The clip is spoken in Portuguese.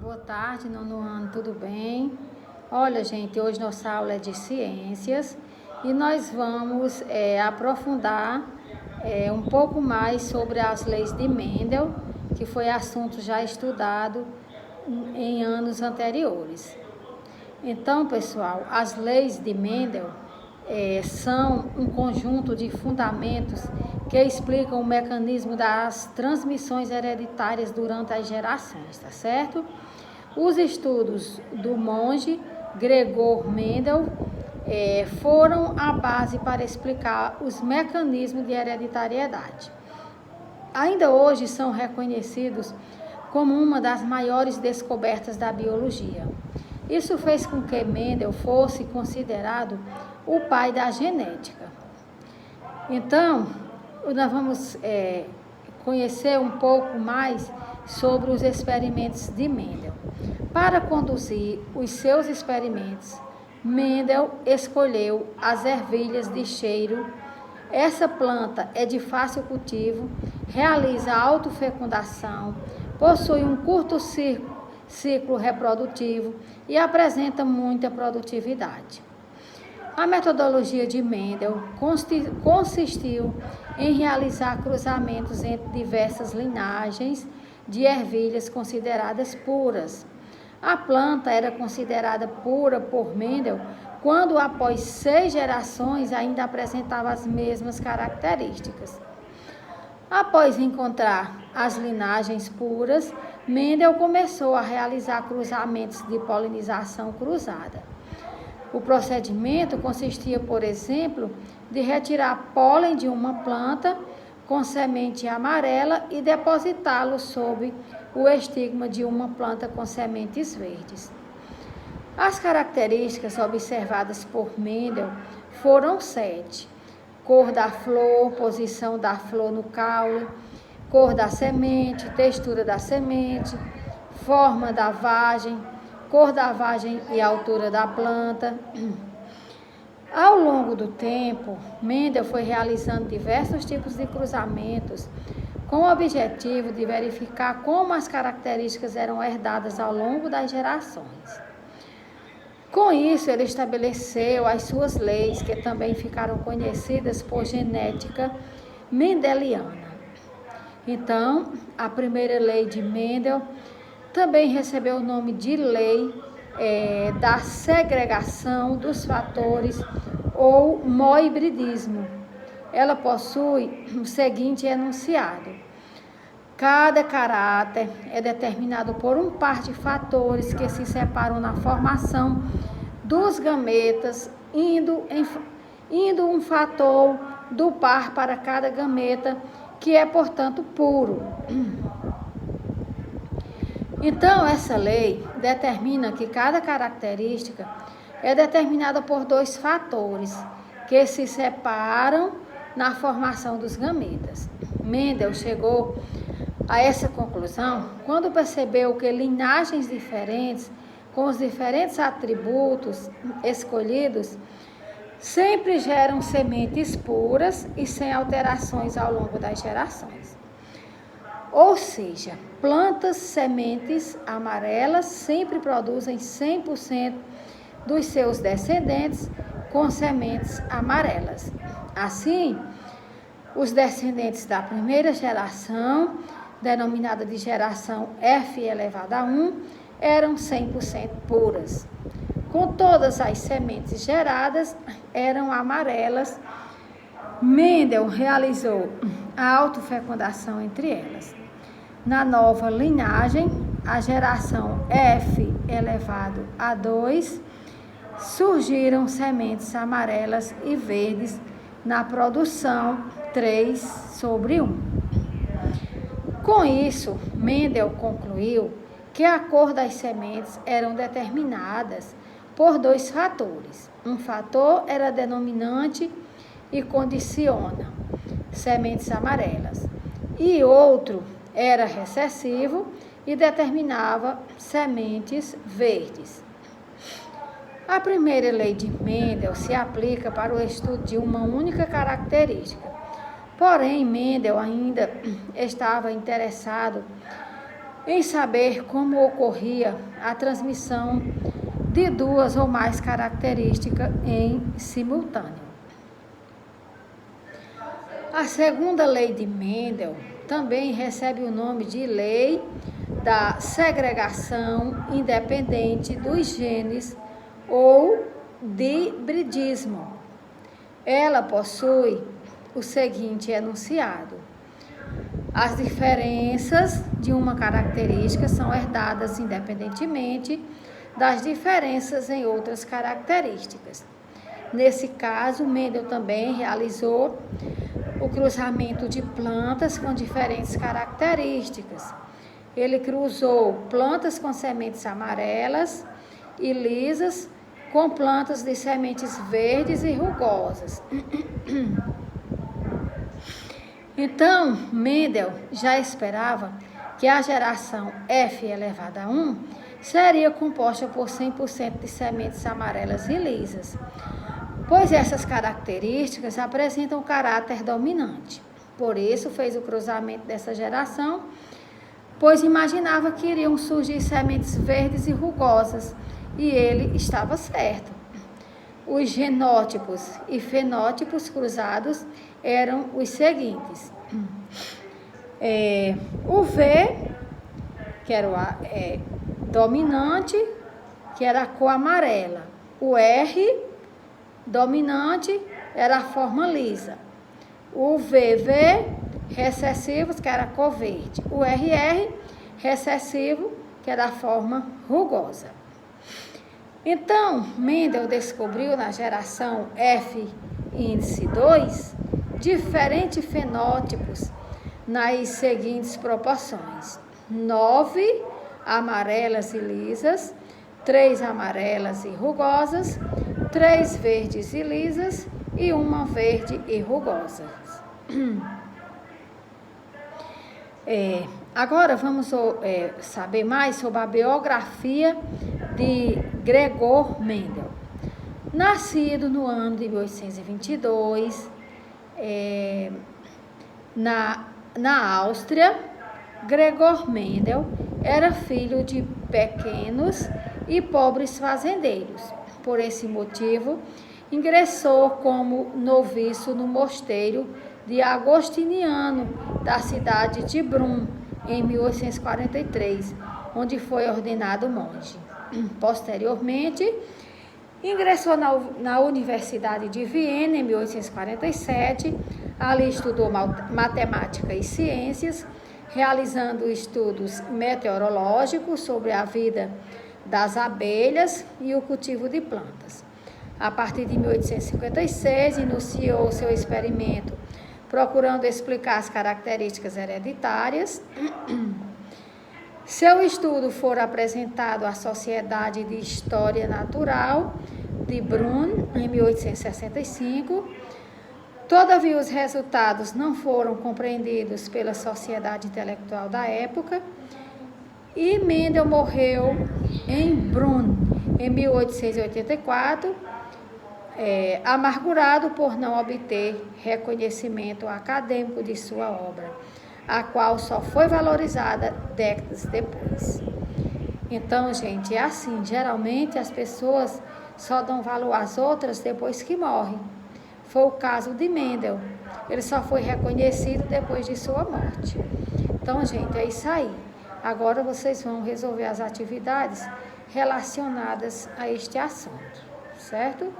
Boa tarde, nono ano, tudo bem? Olha, gente, hoje nossa aula é de ciências e nós vamos aprofundar um pouco mais sobre as leis de Mendel, que foi assunto já estudado em anos anteriores. Então, pessoal, as leis de Mendel são um conjunto de fundamentos que explicam o mecanismo das transmissões hereditárias durante as gerações, tá certo? Os estudos do monge Gregor Mendel foram a base para explicar os mecanismos de hereditariedade. Ainda hoje são reconhecidos como uma das maiores descobertas da biologia. Isso fez com que Mendel fosse considerado o pai da genética. Então, nós vamos conhecer um pouco mais sobre os experimentos de Mendel. Para conduzir os seus experimentos, Mendel escolheu as ervilhas de cheiro. Essa planta é de fácil cultivo, realiza autofecundação, possui um curto ciclo reprodutivo e apresenta muita produtividade. A metodologia de Mendel consistiu em realizar cruzamentos entre diversas linhagens de ervilhas consideradas puras. A planta era considerada pura por Mendel quando, após 6 gerações, ainda apresentava as mesmas características. Após encontrar as linhagens puras, Mendel começou a realizar cruzamentos de polinização cruzada. O procedimento consistia, por exemplo, de retirar pólen de uma planta com semente amarela e depositá-lo sob o estigma de uma planta com sementes verdes. As características observadas por Mendel foram 7: cor da flor, posição da flor no caule, cor da semente, textura da semente, forma da vagem, cor da vagem e altura da planta. Ao longo do tempo, Mendel foi realizando diversos tipos de cruzamentos com o objetivo de verificar como as características eram herdadas ao longo das gerações. Com isso, ele estabeleceu as suas leis, que também ficaram conhecidas por genética mendeliana. Então, a primeira lei de Mendel também recebeu o nome de lei da segregação dos fatores ou moibridismo. Ela possui o seguinte enunciado: cada caráter é determinado por um par de fatores que se separam na formação dos gametas, indo um fator do par para cada gameta, que é, portanto, puro. Então, essa lei determina que cada característica é determinada por 2 fatores que se separam na formação dos gametas. Mendel chegou a essa conclusão quando percebeu que linhagens diferentes, com os diferentes atributos escolhidos, sempre geram sementes puras e sem alterações ao longo das gerações. Ou seja, plantas sementes amarelas sempre produzem 100% dos seus descendentes com sementes amarelas. Assim, os descendentes da primeira geração, denominada de geração F⁻⁴, eram 100% puras. Com todas as sementes geradas, eram amarelas. Mendel realizou a autofecundação entre elas. Na nova linhagem, a geração F⁻², surgiram sementes amarelas e verdes na produção 3/1. Com isso, Mendel concluiu que a cor das sementes eram determinadas por 2 fatores. Um fator era denominante e condiciona sementes amarelas, e outro era recessivo e determinava sementes verdes. A primeira lei de Mendel se aplica para o estudo de uma única característica. Porém, Mendel ainda estava interessado em saber como ocorria a transmissão de duas ou mais características em simultâneo. A segunda lei de Mendel também recebe o nome de lei da segregação independente dos genes ou de hibridismo. Ela possui o seguinte enunciado: as diferenças de uma característica são herdadas independentemente das diferenças em outras características. Nesse caso, Mendel também realizou o cruzamento de plantas com diferentes características. Ele cruzou plantas com sementes amarelas e lisas com plantas de sementes verdes e rugosas. Então, Mendel já esperava que a geração F elevado a 1 seria composta por 100% de sementes amarelas e lisas, pois essas características apresentam o caráter dominante. Por isso, fez o cruzamento dessa geração, pois imaginava que iriam surgir sementes verdes e rugosas, e ele estava certo. Os genótipos e fenótipos cruzados eram os seguintes: o V, que era o dominante, que era a cor amarela. O R, dominante, era a forma lisa. O VV, recessivos, que era a cor verde. O RR, recessivo, que era a forma rugosa. Então, Mendel descobriu na geração F índice 2 diferentes fenótipos nas seguintes proporções: 9 amarelas e lisas, 3 amarelas e rugosas, 3 verdes e lisas e 1 verde e rugosa. Agora vamos saber mais sobre a biografia de Gregor Mendel. Nascido no ano de 1822, na Áustria, Gregor Mendel era filho de pequenos e pobres fazendeiros. Por esse motivo, ingressou como noviço no mosteiro de Agostiniano, da cidade de Brunn, em 1843, onde foi ordenado monge. Posteriormente, ingressou na Universidade de Viena, em 1847. Ali estudou matemática e ciências, realizando estudos meteorológicos sobre a vida das abelhas e o cultivo de plantas. A partir de 1856, iniciou seu experimento procurando explicar as características hereditárias. Seu estudo foi apresentado à Sociedade de História Natural de Brunn, em 1865. Todavia, os resultados não foram compreendidos pela sociedade intelectual da época, e Mendel morreu em Brunn, em 1884, amargurado por não obter reconhecimento acadêmico de sua obra, a qual só foi valorizada décadas depois. Então, gente, é assim, geralmente as pessoas só dão valor às outras depois que morrem. Foi o caso de Mendel, ele só foi reconhecido depois de sua morte. Então, gente, é isso aí. Agora vocês vão resolver as atividades relacionadas a este assunto, certo?